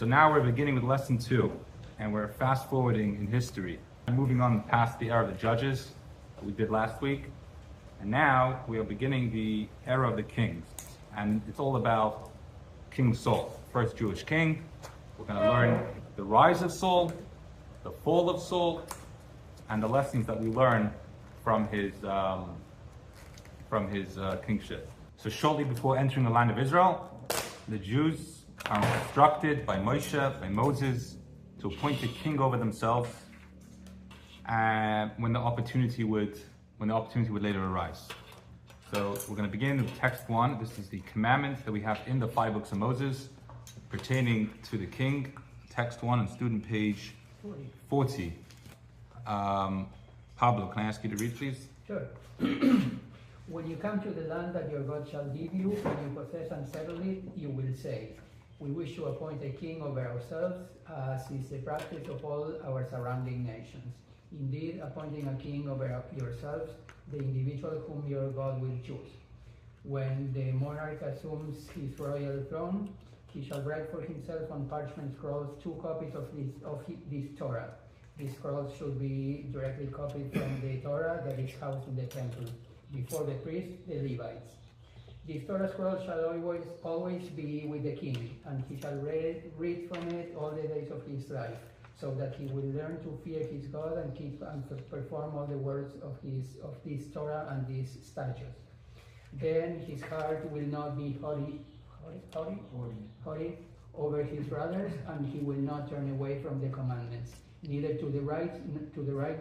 So now we're beginning with lesson 2, and we're fast forwarding in history. Moving on past the era of the judges that we did last week, and now we are beginning the era of the kings. And it's all about King Saul, first Jewish king. We're going to learn the rise of Saul, the fall of Saul, and the lessons that we learn from his kingship. So shortly before entering the land of Israel, the Jews are instructed by Moses, to appoint a king over themselves, when the opportunity would later arise. So we're going to begin with text 1. This is the commandments that we have in the 5 books of Moses pertaining to the king. Text 1 on student page 40. Pablo, can I ask you to read, please? Sure. When you come to the land that your God shall give you, when you possess and settle it, you will say, we wish to appoint a king over ourselves, as is the practice of all our surrounding nations. Indeed, appointing a king over yourselves, the individual whom your God will choose. When the monarch assumes his royal throne, he shall write for himself on parchment scrolls 2 copies of this Torah. These scrolls should be directly copied from the Torah that is housed in the temple, before the priests, the Levites. This Torah scroll shall always be with the king, and he shall read from it all the days of his life, so that he will learn to fear his God and keep and perform all the words of this Torah and these statutes. Then his heart will not be haughty over his brothers, and he will not turn away from the commandments, neither to the right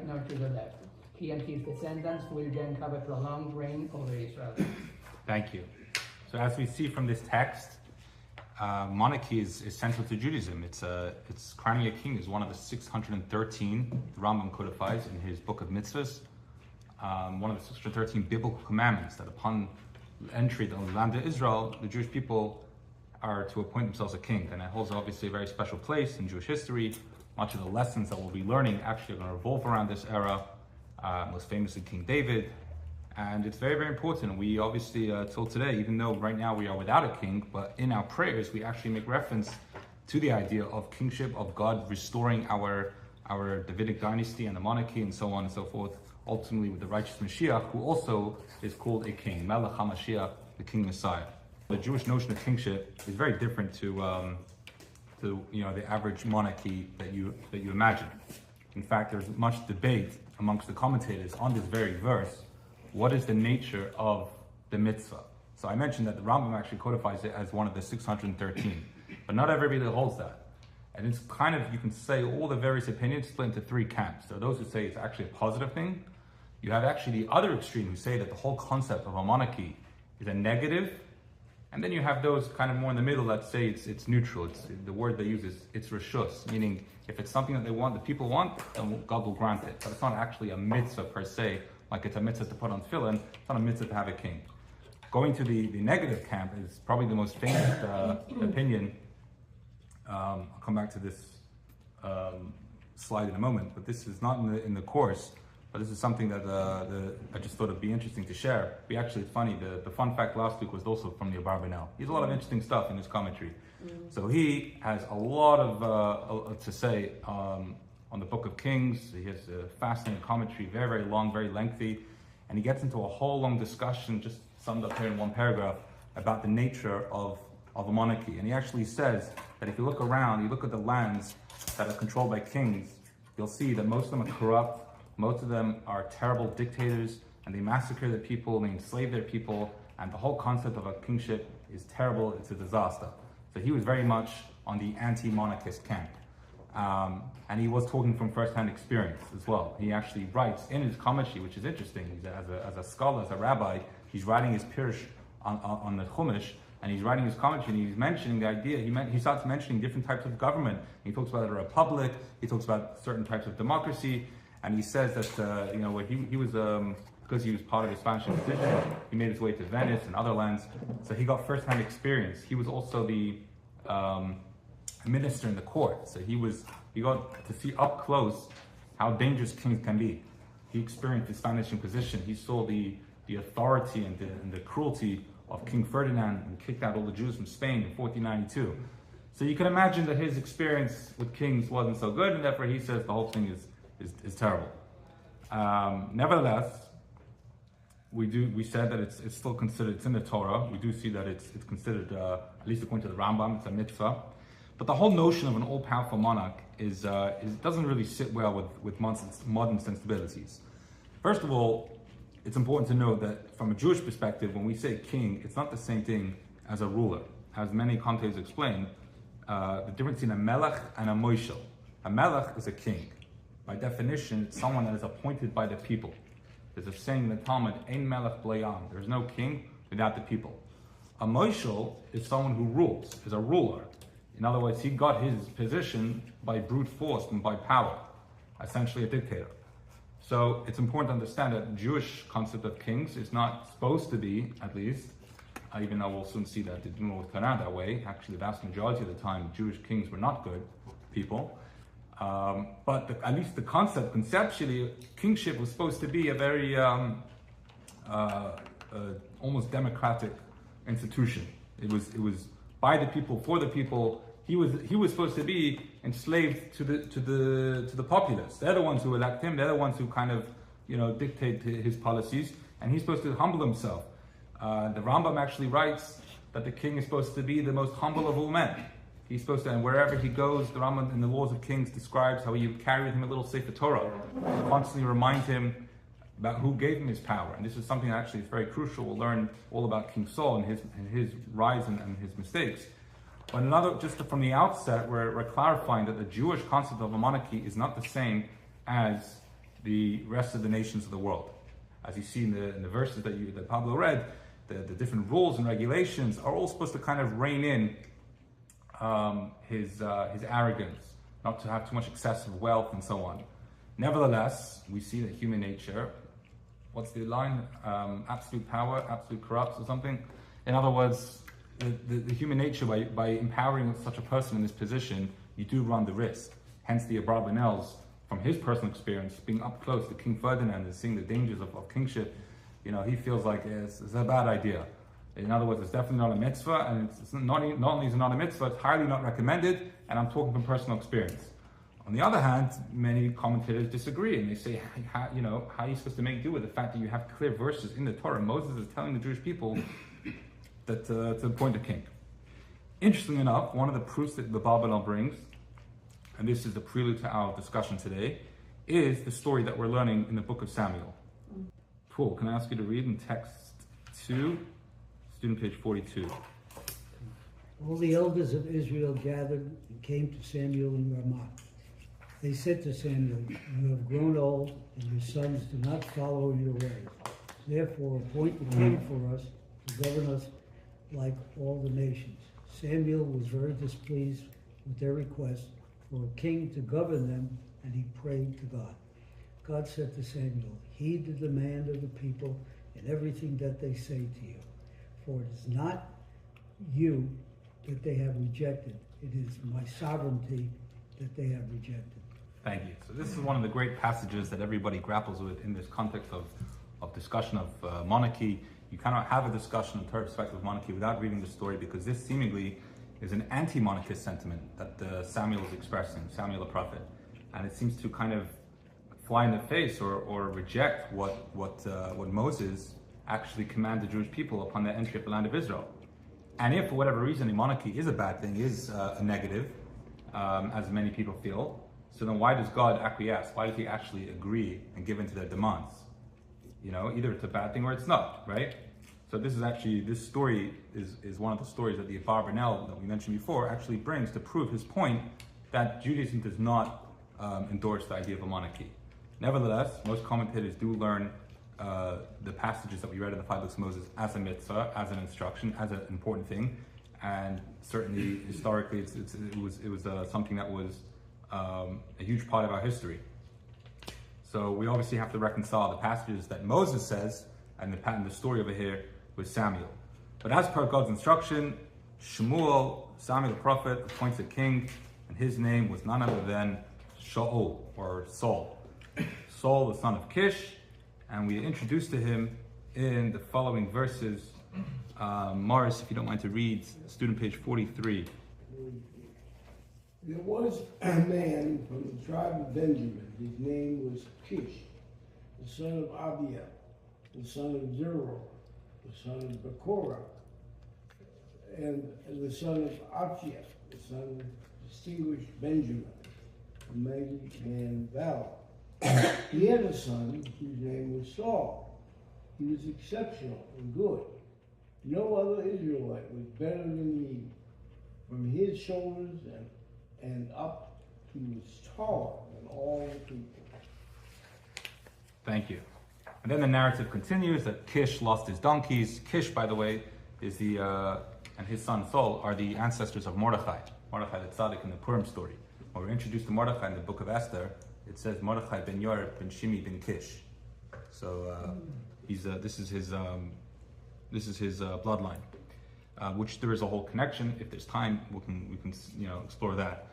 nor to the left. He and his descendants will then have a prolonged reign over Israel. Thank you. So as we see from this text, monarchy is central to Judaism. It's crowning a king is one of the 613 the Rambam codifies in his book of mitzvahs. One of the 613 biblical commandments that upon entry to the land of Israel, the Jewish people are to appoint themselves a king. And it holds obviously a very special place in Jewish history. Much of the lessons that we'll be learning actually are going to revolve around this era, most famously King David. And it's very, very important. We obviously, till today, even though right now we are without a king, but in our prayers, we actually make reference to the idea of kingship, of God restoring our Davidic dynasty and the monarchy and so on and so forth, ultimately with the righteous Mashiach, who also is called a king, Melech HaMashiach, the King Messiah. The Jewish notion of kingship is very different to the average monarchy that you imagine. In fact, there's much debate amongst the commentators on this very verse. What is the nature of the mitzvah? So I mentioned that the Rambam actually codifies it as one of the 613, but not everybody holds that. And it's kind of, you can say all the various opinions split into 3 camps. There are those who say it's actually a positive thing. You have actually the other extreme who say that the whole concept of a monarchy is a negative. And then you have those kind of more in the middle that say it's neutral. The word they use is it's reshus, meaning if it's something that they want, the people want, then God will grant it. But it's not actually a mitzvah per se, like it's a mitzvah to put on tefillin. It's not a mitzvah to have a king. Going to the negative camp is probably the most famous opinion. I'll come back to this slide in a moment, but this is not in the course. But this is something that I just thought it'd be interesting to share. It's funny, the fun fact last week was also from the Abarbanel. He has a lot of interesting stuff in his commentary. So he has a lot of to say on the Book of Kings. He has a fascinating commentary, very, very long, very lengthy. And he gets into a whole long discussion, just summed up here in 1 paragraph, about the nature of a monarchy. And he actually says that if you look around, you look at the lands that are controlled by kings, you'll see that most of them are corrupt. Most of them are terrible dictators, and they massacre their people, they enslave their people, and the whole concept of a kingship is terrible, it's a disaster. So he was very much on the anti-monarchist camp. And he was talking from first-hand experience as well. He actually writes in his commentary, which is interesting, as a scholar, as a rabbi, he's writing his pirush on the Chumash, and he's writing his commentary, and he's mentioning the idea, he starts mentioning different types of government. He talks about a republic, he talks about certain types of democracy, and he says that, he was, because he was part of the Spanish Inquisition, he made his way to Venice and other lands, so he got first-hand experience. He was also the minister in the court, so he got to see up close how dangerous kings can be. He experienced the Spanish Inquisition. He saw the authority and the cruelty of King Ferdinand, and kicked out all the Jews from Spain in 1492. So you can imagine that his experience with kings wasn't so good, and therefore he says the whole thing is terrible. Nevertheless, we said that it's still considered, it's in the Torah. We do see that it's considered, at least according to the Rambam, it's a mitzvah. But the whole notion of an all-powerful monarch doesn't really sit well with modern sensibilities. First of all, it's important to know that from a Jewish perspective, when we say king, it's not the same thing as a ruler. As many commentators explain, the difference between a melech and a moishel. A melech is a king. By definition, it's someone that is appointed by the people. There's a saying in the Talmud, Ein melech b'layam. There's no king without the people. A moishel is someone who rules, is a ruler. In other words, he got his position by brute force and by power, essentially a dictator. So it's important to understand that the Jewish concept of kings is not supposed to be, at least, even though we'll soon see that it didn't always turn out that way. Actually, the vast majority of the time, Jewish kings were not good people. But at least the concept, conceptually, kingship was supposed to be a very almost democratic institution. It was by the people, for the people. He was supposed to be enslaved to the populace. They're the ones who elect him. They're the ones who kind of dictate his policies, and he's supposed to humble himself. The Rambam actually writes that the king is supposed to be the most humble of all men. He's supposed to, and wherever he goes, the Rambam in the Laws of Kings describes how you carry with him a little Sefer Torah, constantly remind him about who gave him his power. And this is something that actually is very crucial. We'll learn all about King Saul and his rise and his mistakes. But just from the outset, we're clarifying that the Jewish concept of a monarchy is not the same as the rest of the nations of the world. As you see in the verses that Pablo read, the different rules and regulations are all supposed to kind of rein in his arrogance, not to have too much excessive wealth and so on. Nevertheless, we see that human nature, what's the line? Absolute power, absolute corrupts or something. In other words, the human nature, by empowering such a person in this position, you do run the risk. Hence the Abravanels, from his personal experience, being up close to King Ferdinand and seeing the dangers of kingship, he feels like it's a bad idea. In other words, it's definitely not a mitzvah, and it's not only is it not a mitzvah, it's highly not recommended, and I'm talking from personal experience. On the other hand, many commentators disagree, and they say, how are you supposed to make do with the fact that you have clear verses in the Torah? Moses is telling the Jewish people that to appoint a king. Interestingly enough, one of the proofs that the Babylon brings, and this is the prelude to our discussion today, is the story that we're learning in the book of Samuel. Paul, can I ask you to read in text 2, student page 42. All the elders of Israel gathered and came to Samuel in Ramah. They said to Samuel, "You have grown old, and your sons do not follow your ways. Therefore, appoint a king for us to govern us like all the nations." Samuel was very displeased with their request for a king to govern them, and he prayed to God. God said to Samuel, "Heed the demand of the people in everything that they say to you. For it is not you that they have rejected. It is my sovereignty that they have rejected." Thank you. So this is one of the great passages that everybody grapples with in this context of discussion of monarchy. You cannot have a discussion in Torah perspective of monarchy without reading the story, because this seemingly is an anti-monarchist sentiment that Samuel is expressing, Samuel the prophet. And it seems to kind of fly in the face or reject what Moses actually commanded the Jewish people upon their entry of the land of Israel. And if, for whatever reason, a monarchy is a bad thing, is a negative, as many people feel, so then why does God acquiesce? Why does he actually agree and give in to their demands? Either it's a bad thing or it's not, right? So this story is one of the stories that the Abarbanel that we mentioned before actually brings to prove his point that Judaism does not endorse the idea of a monarchy. Nevertheless, most commentators do learn the passages that we read in the 5 books of Moses as a mitzvah, as an instruction, as an important thing, and certainly historically it was something that was a huge part of our history. So we obviously have to reconcile the passages that Moses says and the story over here with Samuel. But as per God's instruction, Samuel the prophet, appoints a king, and his name was none other than Shaul, or Saul. Saul, the son of Kish, and we are introduced to him in the following verses. Morris, if you don't mind to read, student page 43. There was a man from the tribe of Benjamin. His name was Kish, the son of Abiel, the son of Zeror, the son of Bekorah, and the son of Achiel, the son of distinguished Benjamin, a mighty man of valor. He had a son whose name was Saul. He was exceptional and good. No other Israelite was better than he. From his shoulders and up, he was taller than all the people. Thank you. And then the narrative continues that Kish lost his donkeys. Kish, by the way, is and his son Saul are the ancestors of Mordechai. Mordechai the Tzaddik in the Purim story. When we're introduced to Mordechai in the book of Esther, it says Mordechai ben Yor ben Shimi ben Kish. So this is his bloodline, which there is a whole connection. If there's time, we can explore that.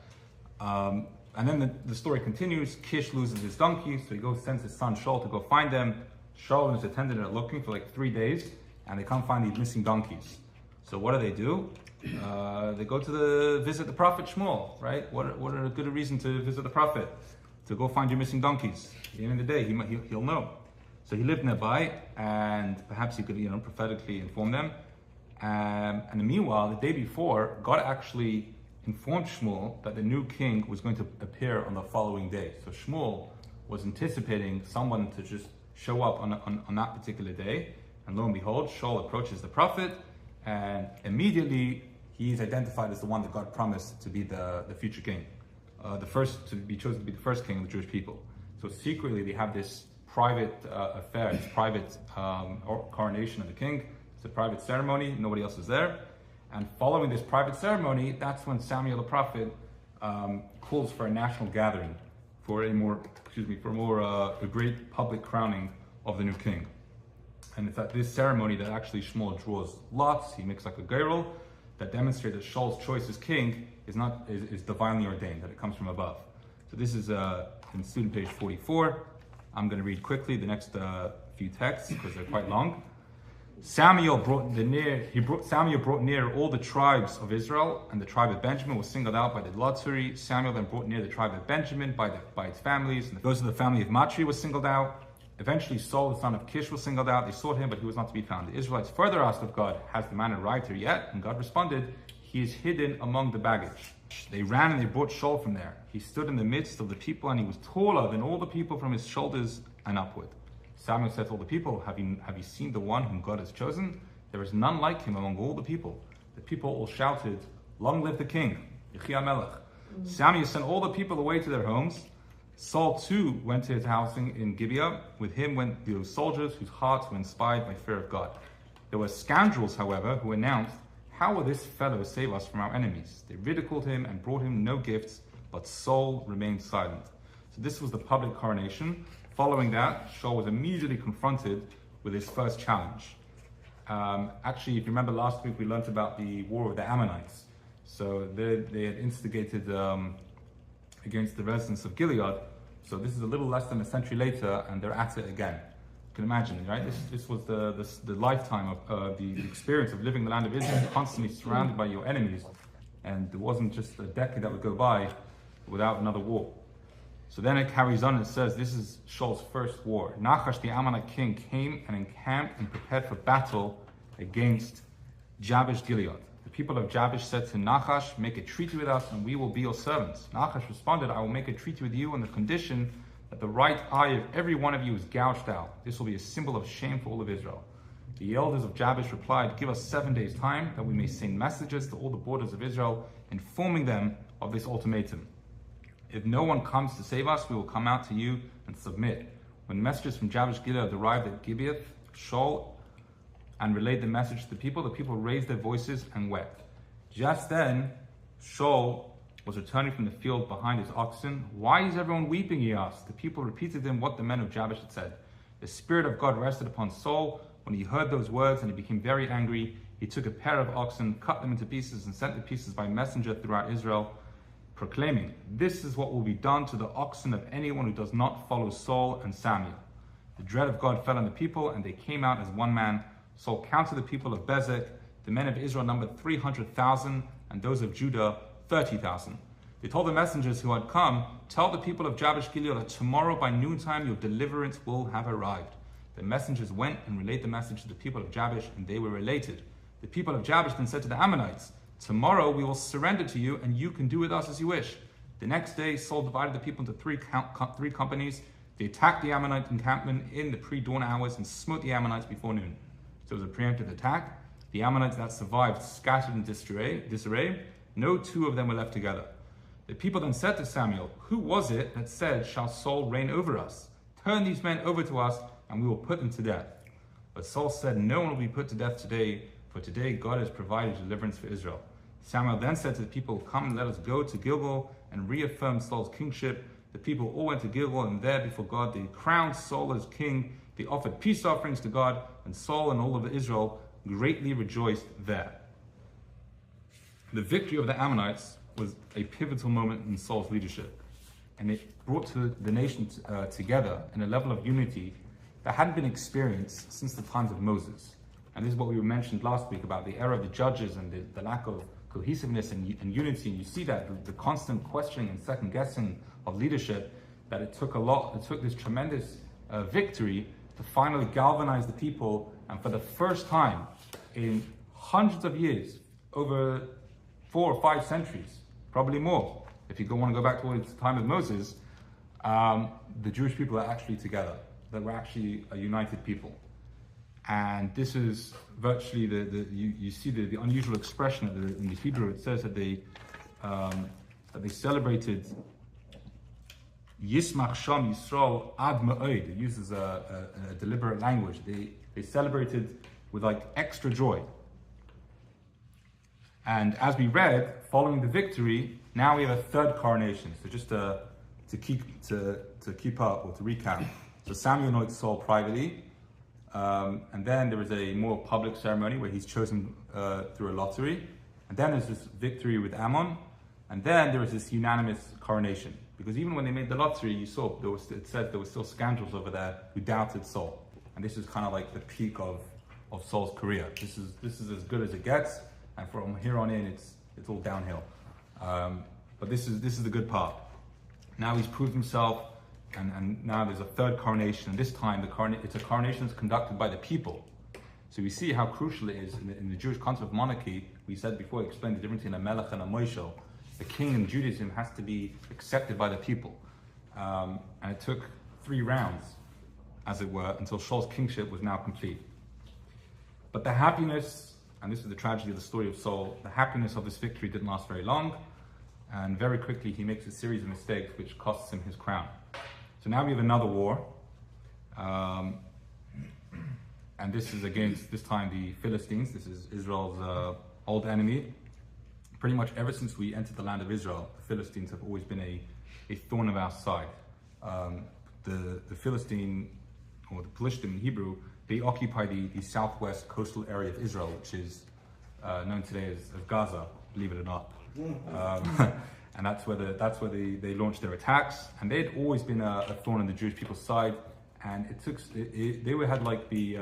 And then the story continues. Kish loses his donkey, so he sends his son Shaul to go find them. Shaul and his attendant are looking for like 3 days, and they can't find these missing donkeys. So what do? They go to visit the prophet Shmuel, right? What a good reason to visit the prophet, to go find your missing donkeys. At the end of the day, he'll know. So he lived nearby, and perhaps he could prophetically inform them. And meanwhile, the day before, God actually informed Shmuel that the new king was going to appear on the following day. So Shmuel was anticipating someone to just show up on that particular day. And lo and behold, Shaul approaches the prophet, and immediately he is identified as the one that God promised to be the future king, the first to be chosen to be the first king of the Jewish people. So secretly they have this private affair, this private coronation of the king. It's a private ceremony, nobody else is there. And following this private ceremony, that's when Samuel the prophet calls for a national gathering for a great public crowning of the new king. And it's at this ceremony that actually Shmuel draws lots. He makes like a gerul that demonstrates that Shaul's choice as king is divinely ordained, that it comes from above. So this is in student page 44. I'm going to read quickly the next few texts because they're quite long. Samuel brought near all the tribes of Israel, and the tribe of Benjamin was singled out by the lottery. Samuel then brought near the tribe of Benjamin by its families, and those of the family of Monarchy was singled out. Eventually Saul, the son of Kish, was singled out. They sought him, but he was not to be found. The Israelites further asked of God, "Has the man arrived here yet?" And God responded, "He is hidden among the baggage." They ran and they brought Shaul from there. He stood in the midst of the people, and he was taller than all the people from his shoulders and upward. Samuel said to all the people, have you seen the one whom God has chosen? There is none like him among all the people. The people all shouted, "Long live the king, Yechi Melech." Samuel sent all the people away to their homes. Saul too went to his housing in Gibeah. With him went those soldiers whose hearts were inspired by fear of God. There were scoundrels, however, who announced, "How will this fellow save us from our enemies?" They ridiculed him and brought him no gifts, but Saul remained silent. So this was the public coronation. Following that, Shaul was immediately confronted with his first challenge. Actually, if you remember last week, we learned about the war of the Ammonites. So they had instigated against the residents of Gilead. So this is a little less than a century later, and they're at it again. You can imagine, right? This was the lifetime of the experience of living in the land of Israel, constantly surrounded by your enemies. And there wasn't just a decade that would go by without another war. So then it carries on and it says, this is Shaul's first war. Nachash, the Ammonite king, came and encamped and prepared for battle against Jabesh Gilead. The people of Jabesh said to Nachash, "Make a treaty with us and we will be your servants." Nachash responded, "I will make a treaty with you on the condition that the right eye of every one of you is gouged out. This will be a symbol of shame for all of Israel." The elders of Jabesh replied, "Give us 7 days' time that we may send messages to all the borders of Israel, informing them of this ultimatum. If no one comes to save us, we will come out to you and submit." When messengers from Jabesh Gilead arrived at Gibeah, Shaul and relayed the message to the people raised their voices and wept. Just then, Shaul was returning from the field behind his oxen. "Why is everyone weeping?" he asked. The people repeated to him what the men of Jabesh had said. The Spirit of God rested upon Saul. When he heard those words and he became very angry, he took a pair of oxen, cut them into pieces, and sent the pieces by messenger throughout Israel, proclaiming, "This is what will be done to the oxen of anyone who does not follow Saul and Samuel." The dread of God fell on the people, and they came out as one man. Saul counted the people of Bezek. The men of Israel numbered 300,000, and those of Judah 30,000. They told the messengers who had come, tell the people of Jabesh Gilead that tomorrow by noontime your deliverance will have arrived. The messengers went and relayed the message to the people of Jabesh, and they were related. The people of Jabesh then said to the Ammonites, tomorrow we will surrender to you, and you can do with us as you wish. The next day Saul divided the people into three companies. They attacked the Ammonite encampment in the pre-dawn hours and smote the Ammonites before noon. So it was a preemptive attack. The Ammonites that survived scattered in disarray. No two of them were left together. The people then said to Samuel, who was it that said, shall Saul reign over us? Turn these men over to us, and we will put them to death. But Saul said, no one will be put to death today, for today God has provided deliverance for Israel. Samuel then said to the people, come, let us go to Gilgal and reaffirm Saul's kingship. The people all went to Gilgal, and there before God they crowned Saul as king. They offered peace offerings to God, and Saul and all of Israel greatly rejoiced there. The victory of the Ammonites was a pivotal moment in Saul's leadership, and it brought the nation together in a level of unity that hadn't been experienced since the times of Moses. And this is what we mentioned last week about the era of the judges and the lack of cohesiveness and unity. And you see that the constant questioning and second guessing of leadership, that it took this tremendous victory to finally galvanize the people, and for the first time in hundreds of years, over 4 or 5 centuries, probably more, if you want to go back to the time of Moses, the Jewish people are actually together. They were actually a united people. And this is virtually you see the unusual expression in the Hebrew. It says that they celebrated Yismach Sham Yisrael Ad Ma'od. It uses a deliberate language. They celebrated with like extra joy. And as we read, following the victory, now we have a third coronation. So just to keep up or to recap. So Samuel anoints Saul privately, and then there is a more public ceremony where he's chosen through a lottery. And then there's this victory with Ammon, and then there was this unanimous coronation. Because even when they made the lottery, you saw it said there were still scoundrels over there who doubted Saul. And this is kind of like the peak of Saul's career. This is as good as it gets. And from here on in, it's all downhill. But this is the good part. Now he's proved himself, and now there's a third coronation. And this time, it's a coronation that's conducted by the people. So we see how crucial it is in the Jewish concept of monarchy. We said before, we explained the difference between a melech and a moshel. The king in Judaism has to be accepted by the people. And it took 3 rounds, as it were, until Saul's kingship was now complete. But the happiness, and this is the tragedy of the story of Saul, the happiness of this victory didn't last very long, and very quickly he makes a series of mistakes which costs him his crown. So now we have another war, and this is against, this time, the Philistines. This is Israel's old enemy. Pretty much ever since we entered the land of Israel, the Philistines have always been a thorn of our side. The Philistine, or the Pelishtim in Hebrew, they occupy the southwest coastal area of Israel, which is known today as Gaza, believe it or not. And that's where they launched their attacks. And they had always been a thorn in the Jewish people's side. And they had like the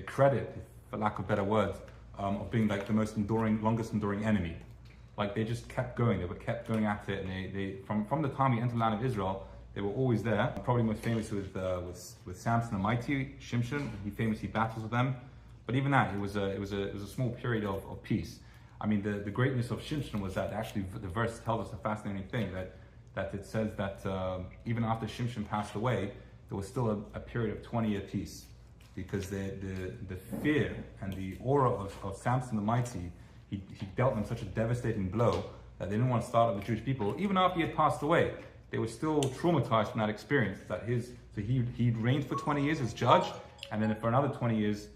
credit, for lack of better words, of being like the longest enduring enemy. Like they just kept going. They kept going at it, and they from the time we entered the land of Israel, they were always there. Probably most famous with Samson the mighty, Shimshon. He famously battles with them. But even that, it was a small period of peace. I mean, the greatness of Shimshon was that actually the verse tells us a fascinating thing, that it says that even after Shimshon passed away, there was still a period of 20-year peace, because the fear and the aura of Samson the mighty, he dealt them such a devastating blow that they didn't want to start with the Jewish people. Even after he had passed away, they were still traumatized from that experience. So he reigned for 20 years as judge, and then for another 20 years,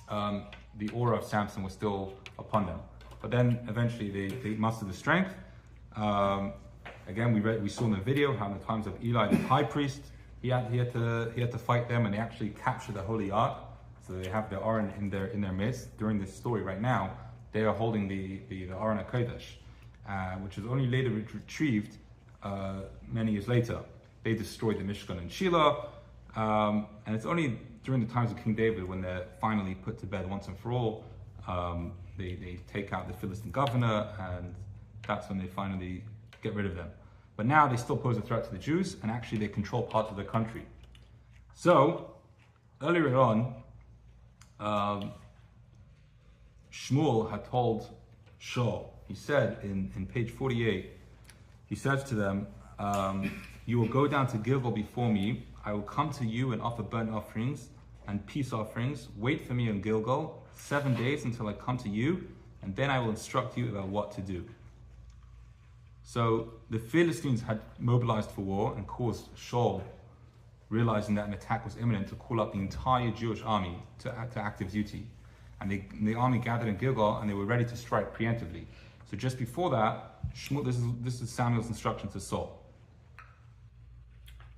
the aura of Samson was still upon them. But then eventually they mustered the strength. Again, we saw in the video how in the times of Eli, the high priest, he had to fight them, and they actually captured the Holy Ark. So they have the Aron in their midst. During this story right now, they are holding the Aron HaKodesh, which was only later retrieved many years later. They destroyed the Mishkan in Shiloh, and it's only during the times of King David when they're finally put to bed once and for all. They take out the Philistine governor, and that's when they finally get rid of them. But now they still pose a threat to the Jews, and actually they control parts of the country. So, earlier on, Shmuel had told Shaul, he said in page 48, he says to them, you will go down to Gilgal before me, I will come to you and offer burnt offerings and peace offerings. Wait for me in Gilgal 7 days until I come to you, and then I will instruct you about what to do. So the Philistines had mobilized for war and caused Shaul, realizing that an attack was imminent, to call up the entire Jewish army to active duty. And the army gathered in Gilgal, and they were ready to strike preemptively. So just before that, Shmuel, this is Samuel's instruction to Saul.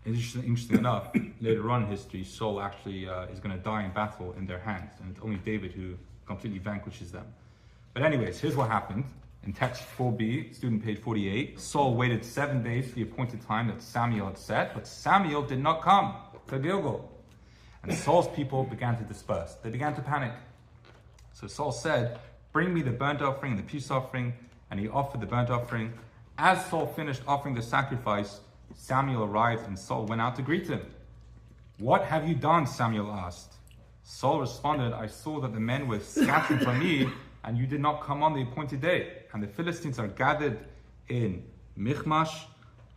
Interesting enough, later on in history, Saul actually is going to die in battle in their hands, and it's only David who completely vanquishes them. But anyways, here's what happened. In text 4b, student page 48, Saul waited 7 days for the appointed time that Samuel had set, but Samuel did not come to Gilgal. And Saul's people began to disperse. They began to panic. So Saul said, bring me the burnt offering and the peace offering, and he offered the burnt offering. As Saul finished offering the sacrifice, Samuel arrived, and Saul went out to greet him. What have you done? Samuel asked. Saul responded, I saw that the men were scattered from me, and you did not come on the appointed day. And the Philistines are gathered in Michmash.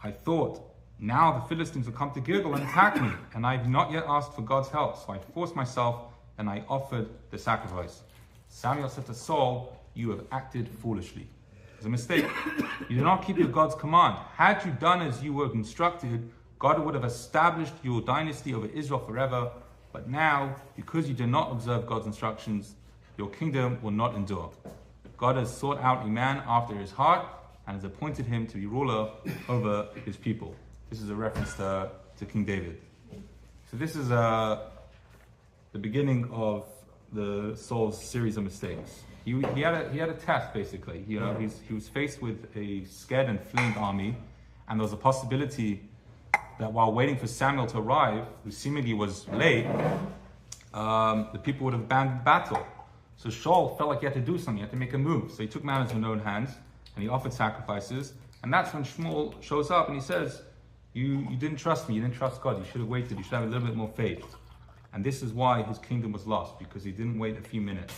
I thought, now the Philistines will come to Gilgal and attack me, and I have not yet asked for God's help. So I forced myself, and I offered the sacrifice. Samuel said to Saul, you have acted foolishly. It's a mistake. You did not keep your God's command. Had you done as you were instructed, God would have established your dynasty over Israel forever. But now, because you did not observe God's instructions, your kingdom will not endure. God has sought out a man after his heart and has appointed him to be ruler over his people. This is a reference to King David. So this is the beginning of the Saul's series of mistakes. He had a test, basically. He was faced with a scared and fleeing army, and there was a possibility that while waiting for Samuel to arrive, who seemingly was late, the people would have abandoned battle. So Shaul felt like he had to do something, he had to make a move. So he took matters in his own hands, and he offered sacrifices. And that's when Shmuel shows up and he says, you didn't trust me, you didn't trust God, you should have waited, you should have a little bit more faith. And this is why his kingdom was lost, because he didn't wait a few minutes.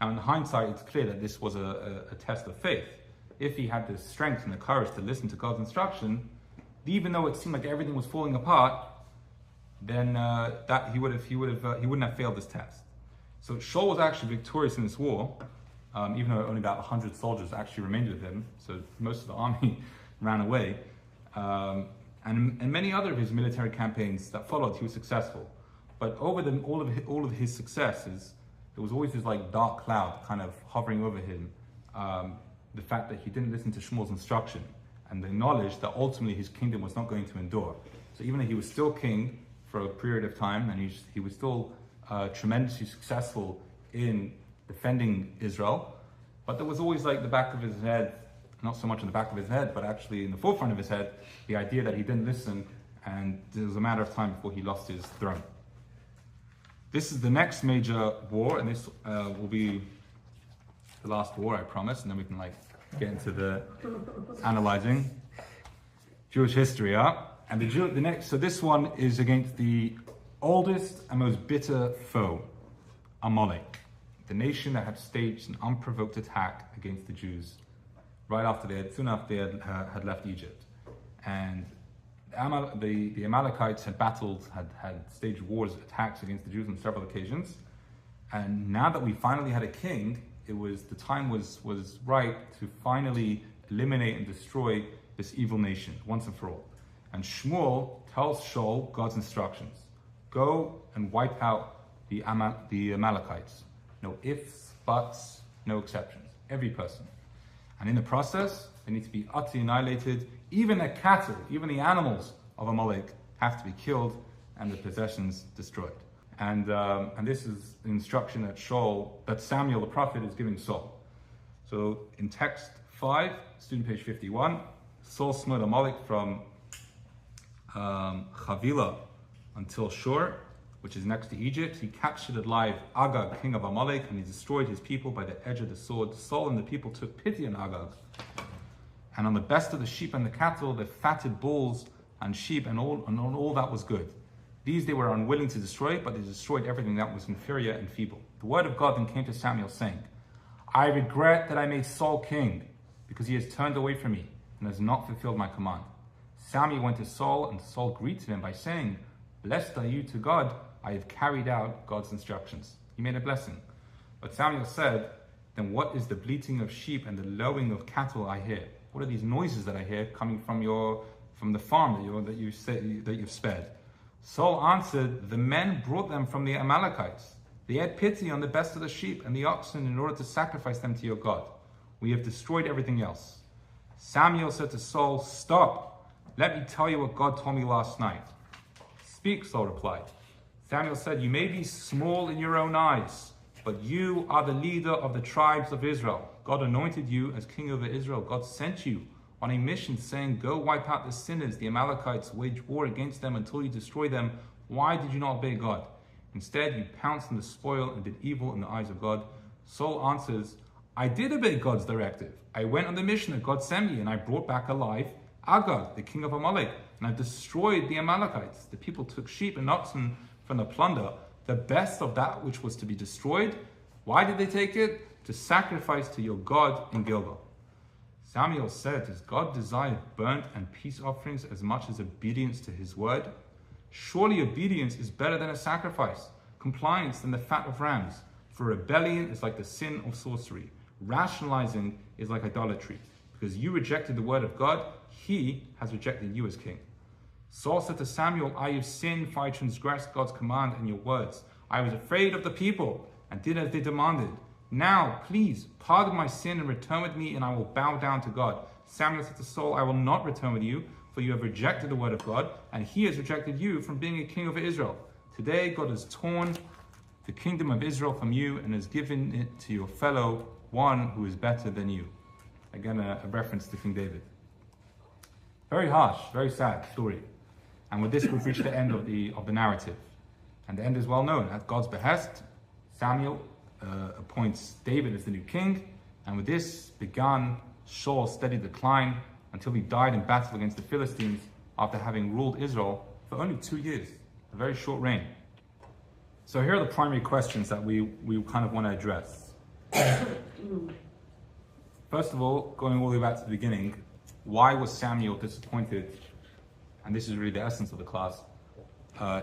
Now in hindsight, it's clear that this was a test of faith. If he had the strength and the courage to listen to God's instruction, even though it seemed like everything was falling apart, then he wouldn't have failed this test. So Shaul was actually victorious in this war, even though only about 100 soldiers actually remained with him. So most of the army ran away. And many other of his military campaigns that followed, he was successful. But over all of his successes, there was always this like dark cloud kind of hovering over him. The fact that he didn't listen to Shmuel's instruction, and the knowledge that ultimately his kingdom was not going to endure. So even though he was still king for a period of time, and he was still tremendously successful in defending Israel, but there was always like the back of his head, not so much in the back of his head, but actually in the forefront of his head, the idea that he didn't listen, and it was a matter of time before he lost his throne. This is the next major war, and this will be the last war, I promise, and then we can like get into the analyzing Jewish history. And the next, so this one is against the oldest and most bitter foe, Amalek, the nation that had staged an unprovoked attack against the Jews soon after they had left Egypt. And the Amalekites had staged attacks against the Jews on several occasions. And now that we finally had a king, the time was right to finally eliminate and destroy this evil nation once and for all. And Shmuel tells Shaul God's instructions. Go and wipe out the Amalekites. No ifs, buts, no exceptions. Every person. And in the process, they need to be utterly annihilated. Even the cattle, even the animals of Amalek have to be killed and the possessions destroyed. And this is the instruction that Samuel the prophet is giving Saul. So in text 5, student page 51, Saul smote Amalek from Havilah until Shur, which is next to Egypt. He captured alive Agag, king of Amalek, and he destroyed his people by the edge of the sword. Saul and the people took pity on Agag and on the best of the sheep and the cattle, the fatted bulls and sheep, and all that was good. These they were unwilling to destroy, but they destroyed everything that was inferior and feeble. The word of God then came to Samuel, saying, I regret that I made Saul king, because he has turned away from me and has not fulfilled my command. Samuel went to Saul, and Saul greeted him by saying, Blessed are you to God, I have carried out God's instructions. He made a blessing. But Samuel said, Then what is the bleating of sheep and the lowing of cattle I hear? What are these noises that I hear coming from the farm that you've spared? Saul answered, The men brought them from the Amalekites. They had pity on the best of the sheep and the oxen in order to sacrifice them to your God. We have destroyed everything else. Samuel said to Saul, Stop. Let me tell you what God told me last night. Speak, Saul replied. Samuel said, You may be small in your own eyes, but you are the leader of the tribes of Israel. God anointed you as king over Israel. God sent you on a mission saying, Go wipe out the sinners, the Amalekites, wage war against them until you destroy them. Why did you not obey God? Instead, you pounced on the spoil and did evil in the eyes of God. Saul answers, I did obey God's directive. I went on the mission that God sent me, and I brought back alive Agag, the king of Amalek, and I destroyed the Amalekites. The people took sheep and oxen from the plunder, the best of that which was to be destroyed. Why did they take it? To sacrifice to your God in Gilgal. Samuel said, Does God desire burnt and peace offerings as much as obedience to his word? Surely obedience is better than a sacrifice, compliance than the fat of rams. For rebellion is like the sin of sorcery. Rationalizing is like idolatry. Because you rejected the word of God, he has rejected you as king. Saul said to Samuel, I have sinned, for I transgressed God's command and your words. I was afraid of the people and did as they demanded. Now, please, pardon my sin and return with me, and I will bow down to God. Samuel said to Saul, I will not return with you, for you have rejected the word of God, and he has rejected you from being a king over Israel. Today, God has torn the kingdom of Israel from you and has given it to your fellow, one who is better than you. Again, a reference to King David. Very harsh, very sad story. And with this, we've reached the end of the narrative. And the end is well known. At God's behest, Samuel appoints David as the new king. And with this began Saul's steady decline until he died in battle against the Philistines after having ruled Israel for only 2 years. A very short reign. So here are the primary questions that we kind of want to address. First of all, going all the way back to the beginning, why was Samuel disappointed? And this is really the essence of the class,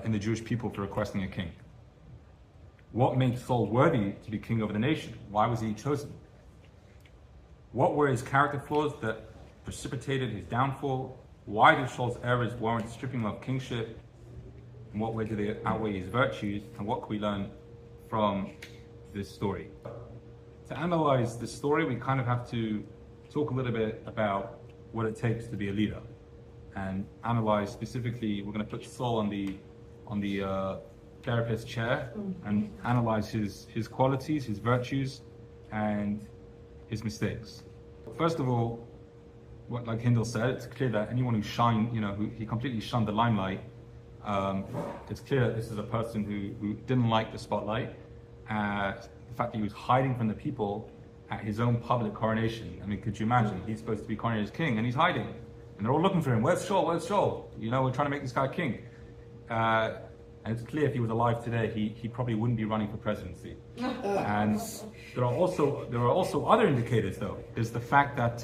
in the Jewish people for requesting a king. What made Saul worthy to be king over the nation? Why was he chosen? What were his character flaws that precipitated his downfall? Why did Saul's errors warrant stripping of kingship? In what way did they outweigh his virtues? And what can we learn from this story? To analyze this story, we kind of have to talk a little bit about what it takes to be a leader, and analyze specifically. We're going to put Saul on the therapist chair and analyze his qualities, his virtues, and his mistakes. First of all, like Hindle said, it's clear that anyone who he completely shunned the limelight. It's clear that this is a person who didn't like the spotlight. The fact that he was hiding from the people at his own public coronation. I mean, could you imagine? He's supposed to be coronated as king, and he's hiding. And they're all looking for him. Where's Saul? Where's Saul? We're trying to make this guy king. And it's clear if he was alive today, he probably wouldn't be running for presidency. And there are also other indicators, though. There's the fact that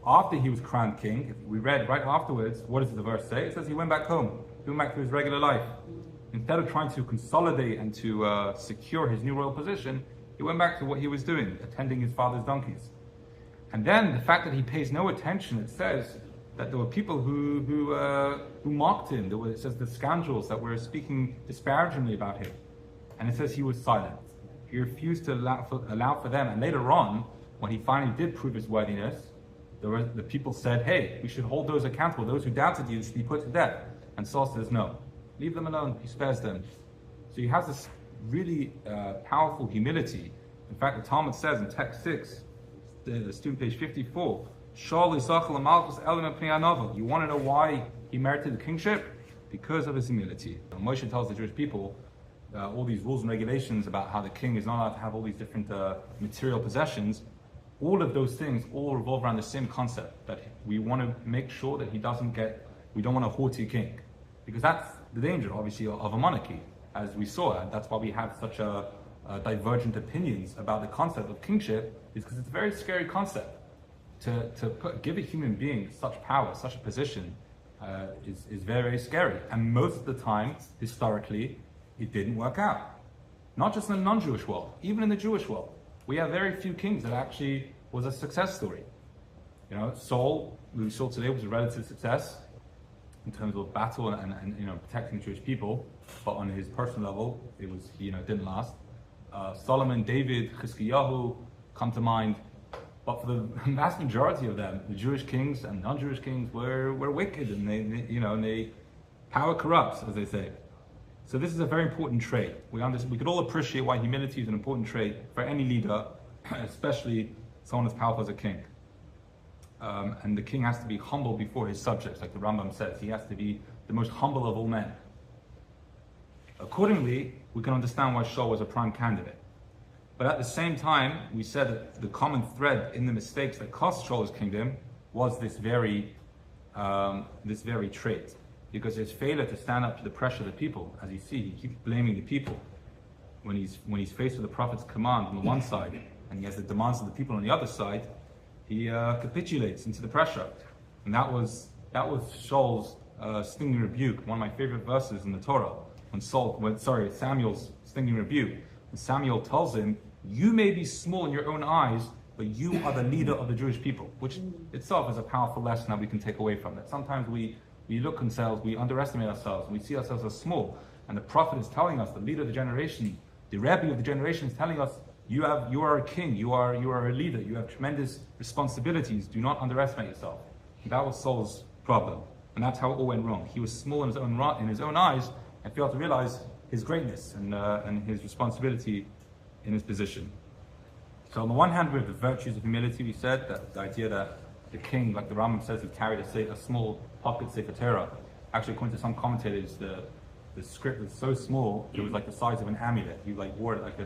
after he was crowned king, we read right afterwards, what does the verse say? It says he went back home. He went back to his regular life. Instead of trying to consolidate and to secure his new royal position, he went back to what he was doing, attending his father's donkeys. And then the fact that he pays no attention, it says that there were people who mocked him. It says the scoundrels that were speaking disparagingly about him. And it says he was silent. He refused to allow for them. And later on, when he finally did prove his worthiness, the people said, hey, we should hold those accountable. Those who doubted you should be put to death. And Saul says, no, leave them alone. He spares them. So he has this really powerful humility. In fact, the Talmud says in text 6, the student page 54, you want to know why he merited the kingship? Because of his humility. Moshe tells the Jewish people all these rules and regulations about how the king is not allowed to have all these different material possessions. all of those things all revolve around the same concept, that we want to make sure that we don't want a haughty king. Because that's the danger, obviously, of a monarchy, as we saw. And that's why we have such divergent opinions about the concept of kingship, is because it's a very scary concept. Give a human being such power, such a position, is very, very scary. And most of the time, historically, it didn't work out. Not just in the non-Jewish world, even in the Jewish world. We have very few kings that actually was a success story. You know, Saul, who we saw today, was a relative success in terms of battle and protecting the Jewish people, but on his personal level, it didn't last. Solomon, David, Chizkiyahu come to mind, but for the vast majority of them, the Jewish kings and non-Jewish kings were wicked, and power corrupts, as they say. So this is a very important trait. We could all appreciate why humility is an important trait for any leader, especially someone as powerful as a king. And the king has to be humble before his subjects, like the Rambam says. He has to be the most humble of all men. Accordingly, we can understand why Shaul was a prime candidate. But at the same time, we said that the common thread in the mistakes that cost Shaul his kingdom was this very trait. Because his failure to stand up to the pressure of the people, as you see, he keeps blaming the people. When he's faced with the prophet's command on the one side, and he has the demands of the people on the other side, he capitulates into the pressure. And that was Shaul's stinging rebuke, one of my favorite verses in the Torah. Samuel's stinging rebuke. And Samuel tells him, "You may be small in your own eyes, but you are the leader of the Jewish people," which itself is a powerful lesson that we can take away from it. Sometimes we look at ourselves, we underestimate ourselves, and we see ourselves as small. And the prophet is telling us, the leader of the generation, the Rebbe of the generation is telling us, you are a king, you are a leader, you have tremendous responsibilities, do not underestimate yourself. And that was Saul's problem. And that's how it all went wrong. He was small in his own eyes and failed to realize his greatness and his responsibility in his position. So on the one hand, we have the virtues of humility. We said that the idea that the king, like the Rambam says, who carried a small pocket Sefer Torah. Actually, according to some commentators, the script was so small it was like the size of an amulet. He wore it like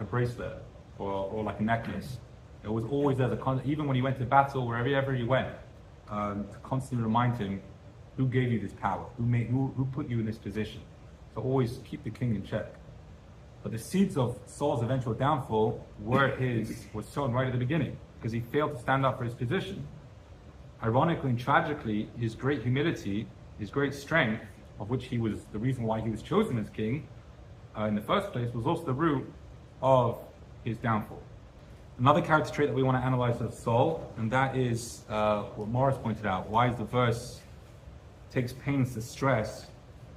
a bracelet or like a necklace. It was always there, even when he went to battle, wherever he went, to constantly remind him who gave you this power, who put you in this position. So always keep the king in check. But the seeds of Saul's eventual downfall were sown right at the beginning, because he failed to stand up for his position. Ironically and tragically, his great humility, his great strength, of which he was the reason why he was chosen as king in the first place, was also the root of his downfall. Another character trait that we want to analyze of Saul, and that is what Morris pointed out. Why is the verse takes pains to stress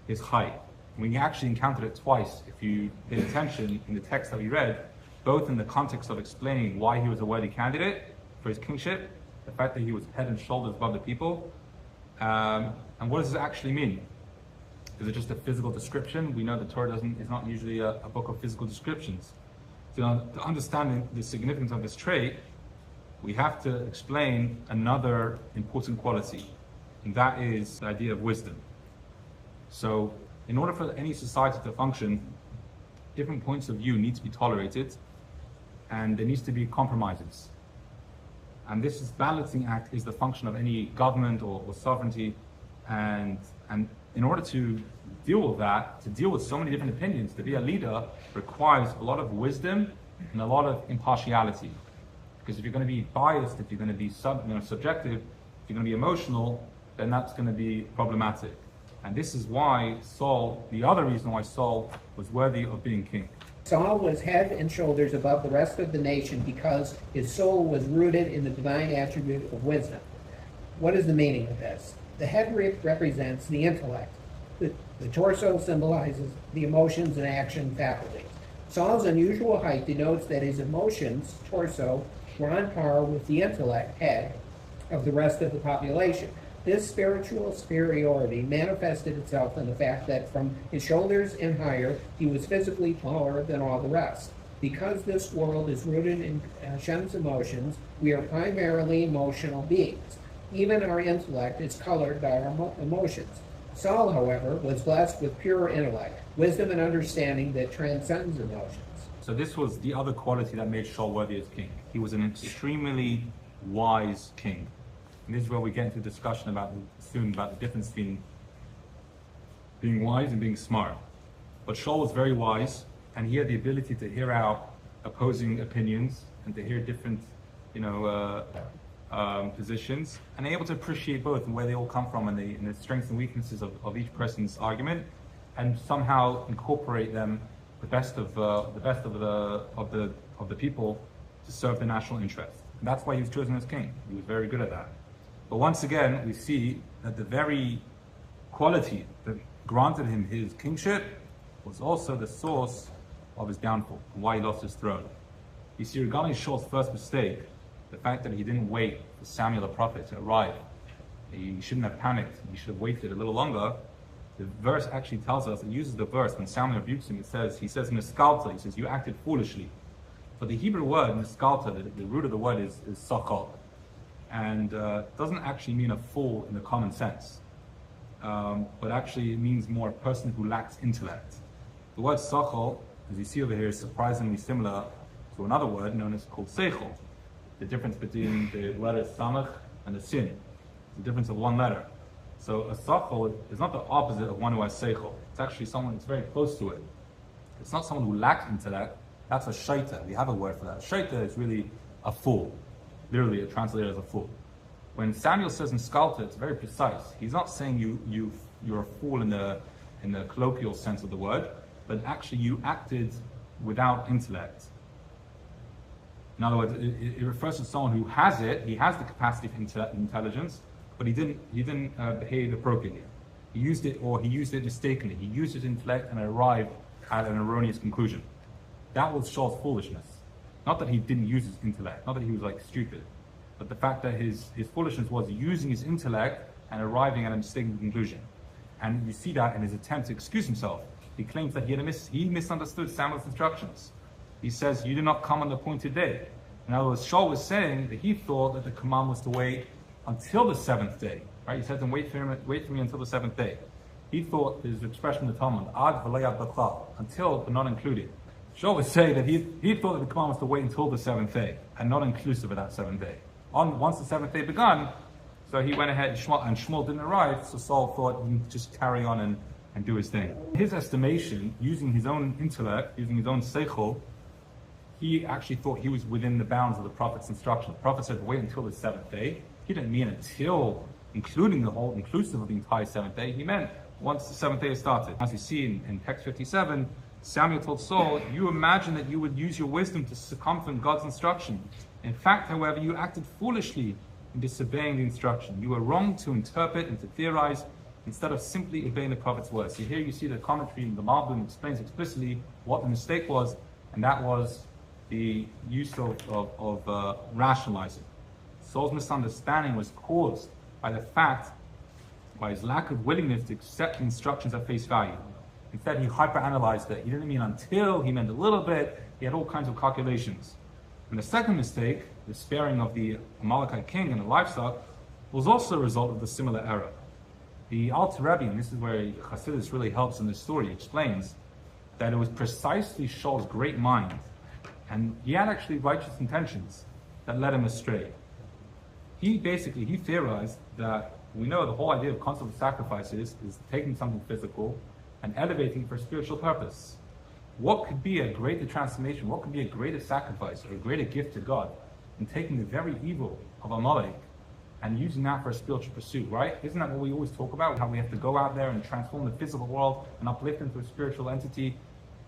his height? We actually encountered it twice, if you paid attention in the text that we read, both in the context of explaining why he was a worthy candidate for his kingship, the fact that he was head and shoulders above the people, and what does it actually mean? Is it just a physical description? We know the Torah is not usually a book of physical descriptions. So to understand the significance of this trait, we have to explain another important quality, and that is the idea of wisdom. So in order for any society to function, different points of view need to be tolerated, and there needs to be compromises. And this balancing act is the function of any government or sovereignty, and in order to deal with that, to deal with so many different opinions, to be a leader requires a lot of wisdom and a lot of impartiality. Because if you're going to be biased, if you're going to be subjective, if you're going to be emotional, then that's going to be problematic. And this is why the other reason why Saul was worthy of being king. Saul was head and shoulders above the rest of the nation because his soul was rooted in the divine attribute of wisdom. What is the meaning of this? The head represents the intellect. The torso symbolizes the emotions and action faculties. Saul's unusual height denotes that his emotions, torso, were on par with the intellect, head, of the rest of the population. This spiritual superiority manifested itself in the fact that from his shoulders and higher, he was physically taller than all the rest. Because this world is rooted in Hashem's emotions, we are primarily emotional beings. Even our intellect is colored by our emotions. Saul, however, was blessed with pure intellect, wisdom and understanding that transcends emotions. So this was the other quality that made Shaul worthy as king. He was an extremely wise king. And this is where we get into discussion about the difference between being wise and being smart. But Shaul was very wise, and he had the ability to hear out opposing opinions and to hear different, positions, and able to appreciate both and where they all come from and the strengths and weaknesses of each person's argument, and somehow incorporate them the best of the people to serve the national interest. And that's why he was chosen as king. He was very good at that. But once again, we see that the very quality that granted him his kingship was also the source of his downfall and why he lost his throne. You see, regarding Shaul's first mistake, the fact that he didn't wait for Samuel the prophet to arrive, he shouldn't have panicked. He should have waited a little longer. The verse actually tells us, it uses the verse when Samuel rebukes him, he says niskalta, he says, you acted foolishly. But the Hebrew word niskalta, the root of the word is sakal, and doesn't actually mean a fool in the common sense, but actually it means more a person who lacks intellect. The word sakal, as you see over here, is surprisingly similar to another word known as called seichel. The difference between the letters samach and the sin, the difference of one letter. So a sachol is not the opposite of one who has seichel. It's actually someone that's very close to it. It's not someone who lacks intellect. That's a shaita. We have a word for that. Shaita is really a fool. Literally, translated as a fool. When Samuel says in Skalta, it's very precise. He's not saying you're a fool in the colloquial sense of the word, but actually you acted without intellect. In other words, it refers to someone who has it. He has the capacity for intelligence, but he didn't behave appropriately. He used it mistakenly. He used his intellect and arrived at an erroneous conclusion. That was Shaul's foolishness. Not that he didn't use his intellect, not that he was like stupid, but the fact that his foolishness was using his intellect and arriving at a mistaken conclusion. And you see that in his attempt to excuse himself. He claims that he misunderstood Samuel's instructions. He says, you did not come on the appointed day. In other words, Shaul was saying that he thought that the command was to wait until the seventh day. Right? He said to him, wait for me until the seventh day. He thought, his expression in the Talmud, ad v'layad b'chal, until but not included. Shaul was saying that he thought that the command was to wait until the seventh day, and not inclusive of that seventh day. Once the seventh day begun, so he went ahead, and Shmuel didn't arrive, so Saul thought he'd just carry on and do his thing. In his estimation, using his own intellect, using his own seichel, he actually thought he was within the bounds of the prophet's instruction. The prophet said, wait until the seventh day. He didn't mean until, inclusive of the entire seventh day. He meant once the seventh day has started. As you see in text 57, Samuel told Saul, you imagine that you would use your wisdom to circumvent God's instruction. In fact, however, you acted foolishly in disobeying the instruction. You were wrong to interpret and to theorize instead of simply obeying the prophet's words. So here you see the commentary in the Malbim explains explicitly what the mistake was, and that was the use of rationalizing. Saul's misunderstanding was caused by his lack of willingness to accept the instructions at face value. Instead, he hyperanalyzed it. He didn't mean until, he meant a little bit. He had all kinds of calculations. And the second mistake, the sparing of the Monarchy king and the livestock, was also a result of the similar error. The Alter Rebbe, and this is where Chassidus really helps in this story, explains that it was precisely Shaul's great mind, and he had actually righteous intentions, that led him astray. He theorized that we know the whole idea of concept of sacrifices is taking something physical and elevating it for a spiritual purpose. What could be a greater transformation? What could be a greater sacrifice or a greater gift to God than taking the very evil of Amalek and using that for a spiritual pursuit, right? Isn't that what we always talk about? How we have to go out there and transform the physical world and uplift into a spiritual entity.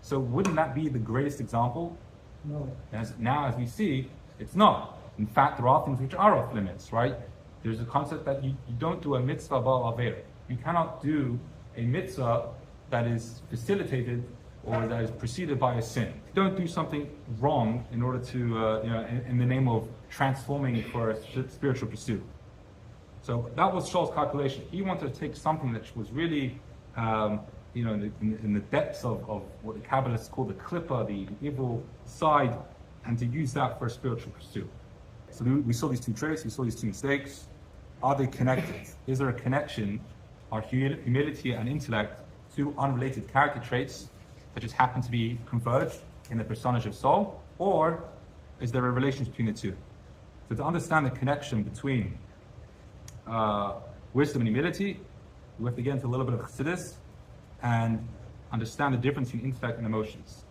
So wouldn't that be the greatest example? No. As we see, it's not. In fact, there are things which are off limits, right? There's a concept that you don't do a mitzvah ba'al aver. You cannot do a mitzvah that is facilitated or that is preceded by a sin. You don't do something wrong in order to, in the name of transforming it for a spiritual pursuit. So that was Shaul's calculation. He wanted to take something that was really, in the depths of what the Kabbalists call the klippa, the evil side, and to use that for a spiritual pursuit. So we saw these two traits, we saw these two mistakes. Are they connected? Is there a connection? Are humility and intellect two unrelated character traits that just happen to be converged? in the personage of soul, or is there a relation between the two? So to understand the connection between wisdom and humility, we have to get into a little bit of Chassidus and understand the difference between intellect and emotions.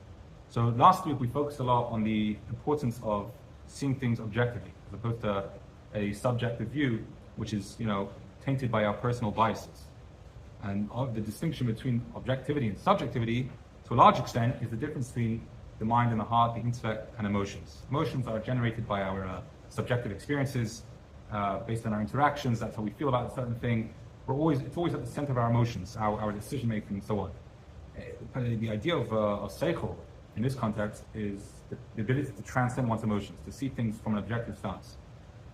So last week we focused a lot on the importance of seeing things objectively, as opposed to a subjective view, which is, tainted by our personal biases. And the distinction between objectivity and subjectivity, to a large extent, is the difference between the mind and the heart, the intellect and emotions. Emotions are generated by our subjective experiences, based on our interactions. That's how we feel about a certain thing. It's always at the center of our emotions, our decision making, and so on. The idea of seichel in this context is the ability to transcend one's emotions, to see things from an objective stance.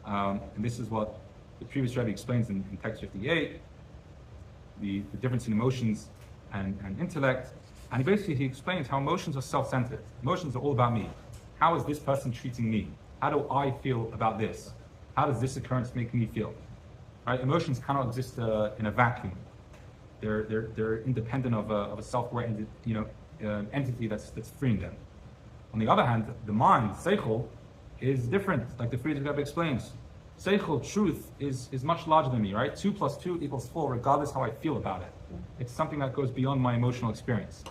And this is what the previous Rebbe explains in text 58, the difference in emotions and intellect. And basically he explains how emotions are self-centered. Emotions are all about me. How is this person treating me? How do I feel about this? How does this occurrence make me feel? Right? Emotions cannot exist in a vacuum. They're independent of a self-aware entity that's freeing them. On the other hand, the mind, seichel, is different. Like the Friedrich Rebbe explains, seichel, truth, is much larger than me. Right? 2 + 2 = 4, regardless how I feel about it. It's something that goes beyond my emotional experience,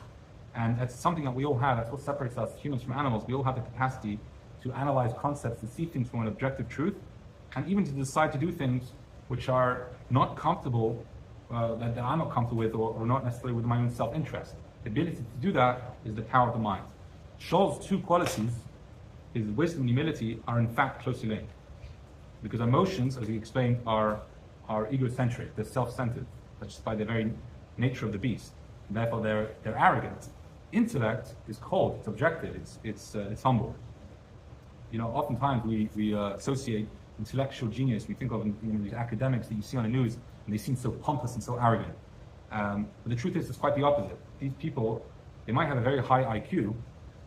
and that's something that we all have. That's what separates us humans from animals. We all have the capacity to analyze concepts, to see things from an objective truth, and even to decide to do things which are not comfortable, that I'm not comfortable with, or not necessarily with my own self-interest. The ability to do that is the power of the mind. Shaul's 2 qualities, his wisdom and humility, are in fact closely linked. Because emotions, as he explained, are egocentric, they're self-centered. That's just by the very nature of the beast. And therefore they're arrogant. Intellect is cold, it's objective, it's humble. Oftentimes we associate intellectual genius, we think of these academics that you see on the news, and they seem so pompous and so arrogant. But the truth is, it's quite the opposite. These people, they might have a very high IQ,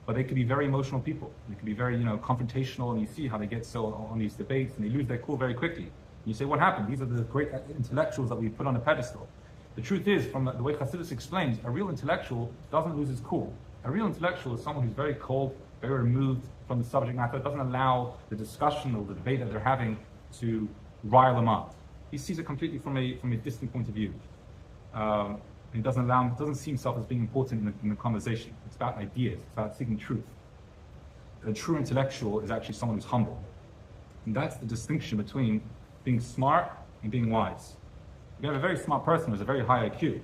but they could be very emotional people. They could be very, confrontational, and you see how they get so on these debates, and they lose their cool very quickly. And you say, what happened? These are the great intellectuals that we put on a pedestal. The truth is, from the way Chassidus explains, a real intellectual doesn't lose his cool. A real intellectual is someone who's very cold, very removed from the subject matter. It doesn't allow the discussion or the debate that they're having to rile them up. He sees it completely from a distant point of view. It doesn't see himself as being important in the conversation. It's about ideas. It's about seeking truth. A true intellectual is actually someone who's humble. And that's the distinction between being smart and being wise. You have a very smart person who has a very high IQ.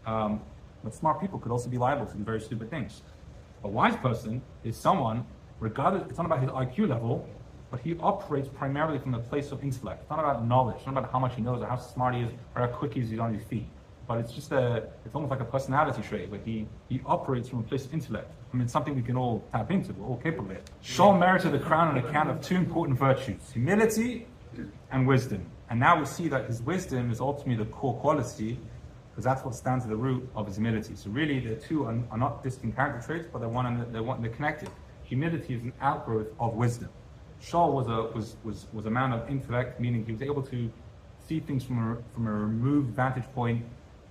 But smart people could also be liable to do very stupid things. A wise person is someone, regardless, it's not about his IQ level, but he operates primarily from a place of intellect. It's not about knowledge, it's not about how much he knows or how smart he is or how quick he is on his feet. But it's just it's almost like a personality trait, but he operates from a place of intellect. I mean, it's something we can all tap into, we're all capable of it. Shaul merited the crown on account of 2 important virtues, humility and wisdom. And now we see that his wisdom is ultimately the core quality, because that's what stands at the root of his humility. So really, the two are not distinct character traits, but they're connected. Humility is an outgrowth of wisdom. Shaul was a man of intellect, meaning he was able to see things from a removed vantage point.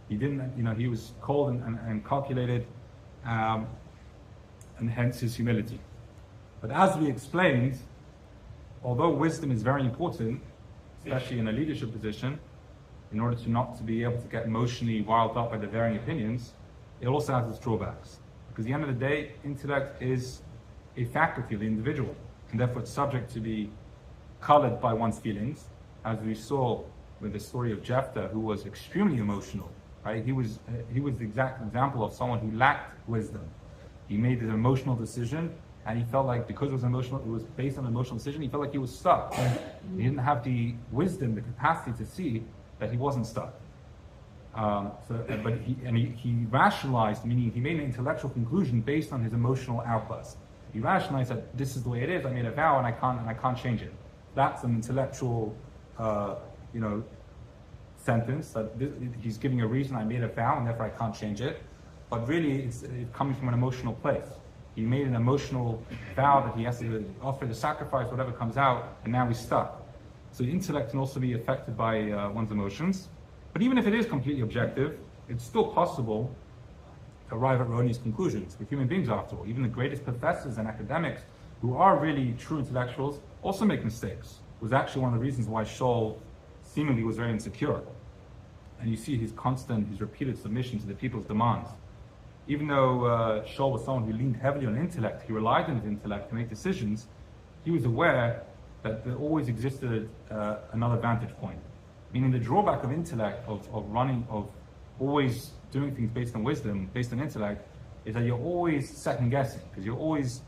He didn't, he was cold and calculated, and hence his humility. But as we explained, although wisdom is very important, especially in a leadership position, in order to be able to get emotionally riled up by the varying opinions, it also has its drawbacks. Because at the end of the day, intellect is a faculty of the individual, and therefore it's subject to be colored by one's feelings, as we saw with the story of Jephthah, who was extremely emotional. Right? He was the exact example of someone who lacked wisdom. He made an emotional decision, and he felt like because it was based on an emotional decision, he felt like he was stuck. He didn't have the wisdom, the capacity to see that he wasn't stuck. But he rationalized, meaning he made an intellectual conclusion based on his emotional outburst. He rationalized that this is the way it is. I made a vow, and I can't change it. That's an intellectual, sentence that he's giving a reason. I made a vow, and therefore I can't change it. But really, it's coming from an emotional place. He made an emotional vow that he has to offer the sacrifice, whatever comes out, and now he's stuck. So the intellect can also be affected by one's emotions. But even if it is completely objective, it's still possible arrive at erroneous conclusions. We're human beings after all. Even the greatest professors and academics who are really true intellectuals also make mistakes. It was actually one of the reasons why Shaul seemingly was very insecure. And you see his repeated submission to the people's demands. Even though Shaul was someone who leaned heavily on intellect, he relied on his intellect to make decisions, he was aware that there always existed another vantage point. Meaning the drawback of intellect, of always doing things based on wisdom, based on intellect, is that you're always second guessing, because you're always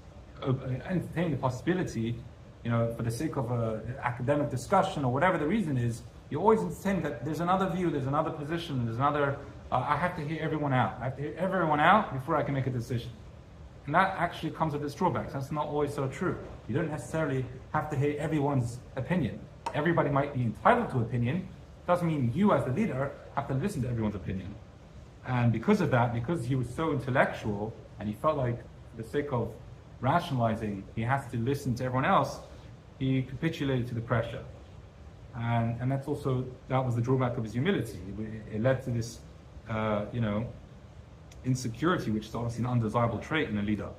entertaining the possibility, for the sake of an academic discussion or whatever the reason is, you're always entertaining that there's another view, there's another position, there's another, I have to hear everyone out. I have to hear everyone out before I can make a decision. And that actually comes with its drawbacks. That's not always so true. You don't necessarily have to hear everyone's opinion. Everybody might be entitled to opinion. Doesn't mean you as the leader have to listen to everyone's opinion. And because of that, because he was so intellectual and he felt like for the sake of rationalizing, he has to listen to everyone else, he capitulated to the pressure. And that was the drawback of his humility. It led to this, insecurity, which is obviously an undesirable trait in a leader.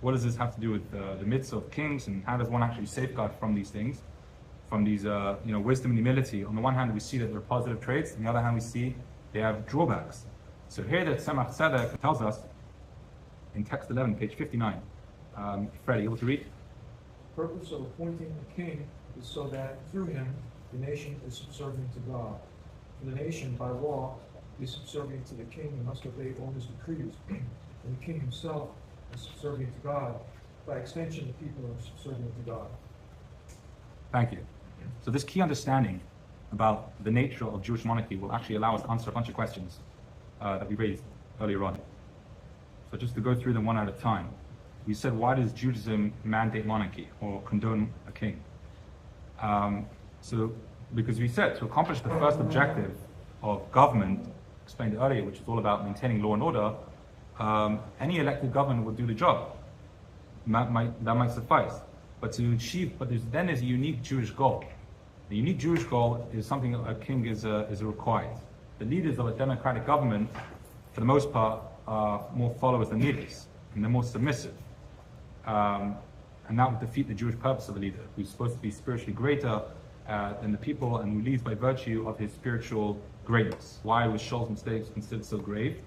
What does this have to do with the myths of kings, and how does one actually safeguard from these things, from these, wisdom and humility? On the one hand, we see that they're positive traits. On the other hand, we see they have drawbacks. So here that Tzemach Tzedek tells us in text 11, page 59. Freddie, able to read? The purpose of appointing a king is so that through him the nation is subservient to God. For the nation, by law, is subservient to the king and must obey all his decrees. And the king himself is subservient to God. By extension, the people are subservient to God. Thank you. So this key understanding about the nature of Jewish monarchy will actually allow us to answer a bunch of questions that we raised earlier on. So just to go through them one at a time. We said, why does Judaism mandate monarchy or condone a king? Because we said to accomplish the first objective of government, explained earlier, which is all about maintaining law and order, any elected government will do the job. That might suffice. But there's a unique Jewish goal. The unique Jewish goal is something a king is required. The leaders of a democratic government, for the most part, are more followers than leaders, and they're more submissive. And that would defeat the Jewish purpose of a leader, who's supposed to be spiritually greater than the people and who leads by virtue of his spiritual greatness. Why was Shaul's mistake considered so grave?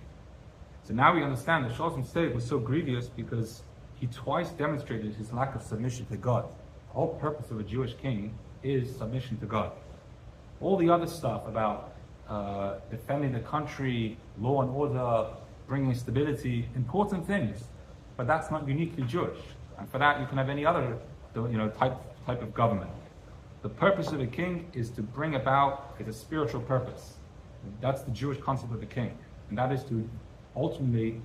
So now we understand that Shaul's mistake was so grievous because he twice demonstrated his lack of submission to God. The whole purpose of a Jewish king is submission to God. All the other stuff about defending the country, law and order, bringing stability, important things, but that's not uniquely Jewish. And for that, you can have any other, type of government. The purpose of a king is to bring about a spiritual purpose. That's the Jewish concept of a king, and that is to ultimately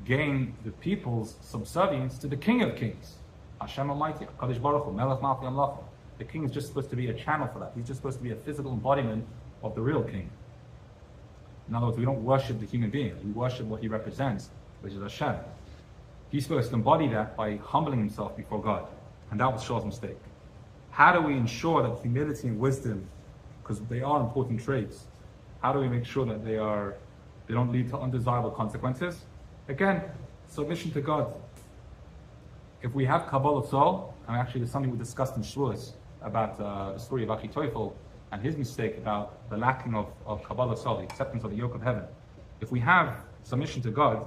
gain the people's subservience to the King of Kings, Hashem Almighty, Kadosh Baruch Hu, Melech Malchi Amlacha. The king is just supposed to be a channel for that. He's just supposed to be a physical embodiment of the real king. In other words, we don't worship the human being; we worship what he represents, which is Hashem. He's supposed to embody that by humbling himself before God, and that was Shaul's mistake. How do we ensure that humility and wisdom, because they are important traits, how do we make sure that they don't lead to undesirable consequences? Again, submission to God. If we have Kabbalah soul, and actually there's something we discussed in Shavuos about the story of Achitophel and his mistake about the lacking of Kabbalah soul, the acceptance of the yoke of heaven. If we have submission to God,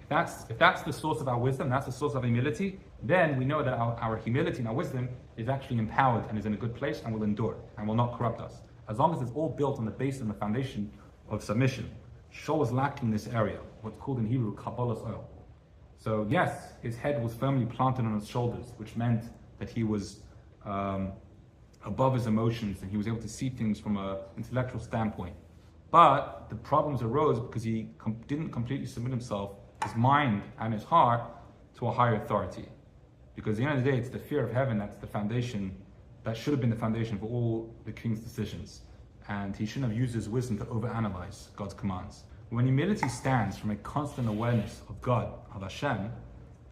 if that's the source of our wisdom, that's the source of humility, then we know that our humility and our wisdom is actually empowered and is in a good place and will endure and will not corrupt us. As long as it's all built on the base and the foundation of submission. Shaul was lacking this area, what's called in Hebrew Kabbalah's oil. So yes, his head was firmly planted on his shoulders, which meant that he was above his emotions and he was able to see things from an intellectual standpoint. But the problems arose because he didn't completely submit himself, his mind and his heart, to a higher authority. Because at the end of the day, it's the fear of heaven that's the foundation, that should have been the foundation for all the king's decisions. And he shouldn't have used his wisdom to overanalyze God's commands. When humility stands from a constant awareness of God, of Hashem,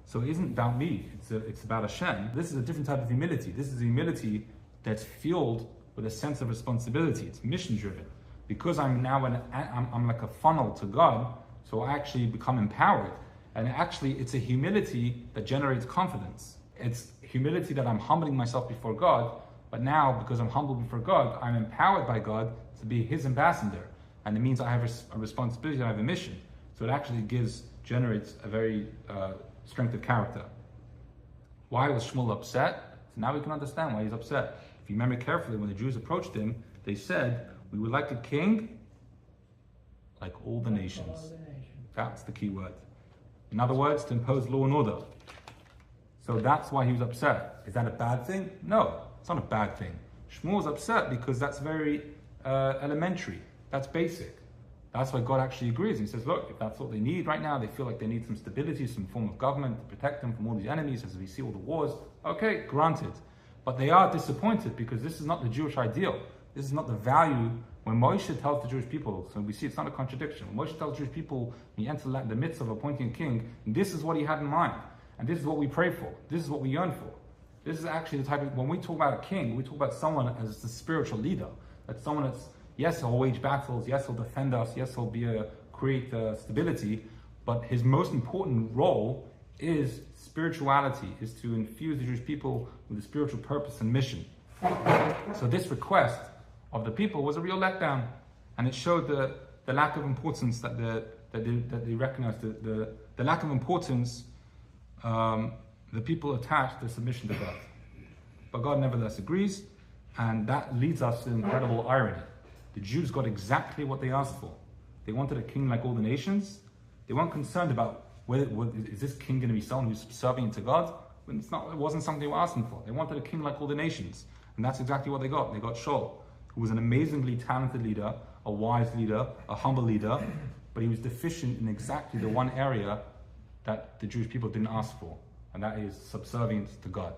so it isn't about me, it's about Hashem. This is a different type of humility. This is humility that's fueled with a sense of responsibility. It's mission driven. Because I'm now I'm like a funnel to God, So I actually become empowered. And actually, it's a humility that generates confidence. It's humility that I'm humbling myself before God, but now, because I'm humble before God, I'm empowered by God to be His ambassador. And it means I have a responsibility, I have a mission. So it actually generates a very strength of character. Why was Shmuel upset? So now we can understand why he's upset. If you remember carefully, when the Jews approached him, they said, we would like a king like all the nations. That's the key word. In other words, to impose law and order. So that's why he was upset. Is that a bad thing? No, it's not a bad thing. Shmuel's upset because that's very elementary. That's basic. That's why God actually agrees. He says, look, if that's what they need right now, they feel like they need some stability, some form of government to protect them from all these enemies as we see all the wars. Okay, granted. But they are disappointed because this is not the Jewish ideal. This is not the value. When Moshe tells the Jewish people, so we see it's not a contradiction. When Moshe tells the Jewish people, when you enter the midst of appointing a king, this is what he had in mind. And this is what we pray for. This is what we yearn for. This is actually the type of, when we talk about a king, we talk about someone as the spiritual leader. That's someone that's, yes, he'll wage battles, yes, he'll defend us, yes, he'll create stability, but his most important role is spirituality, is to infuse the Jewish people with a spiritual purpose and mission. So this request of the people was a real letdown, and it showed the lack of importance that they recognized, the lack of importance the people attached to submission to God. But God nevertheless agrees, and that leads us to incredible irony. The Jews got exactly what they asked for. They wanted a king like all the nations. They weren't concerned about is this king going to be someone who's subservient to God? It wasn't something they were asking for. They wanted a king like all the nations. And that's exactly what they got. They got Shaul, who was an amazingly talented leader, a wise leader, a humble leader, but he was deficient in exactly the one area that the Jewish people didn't ask for, and that is subservience to God.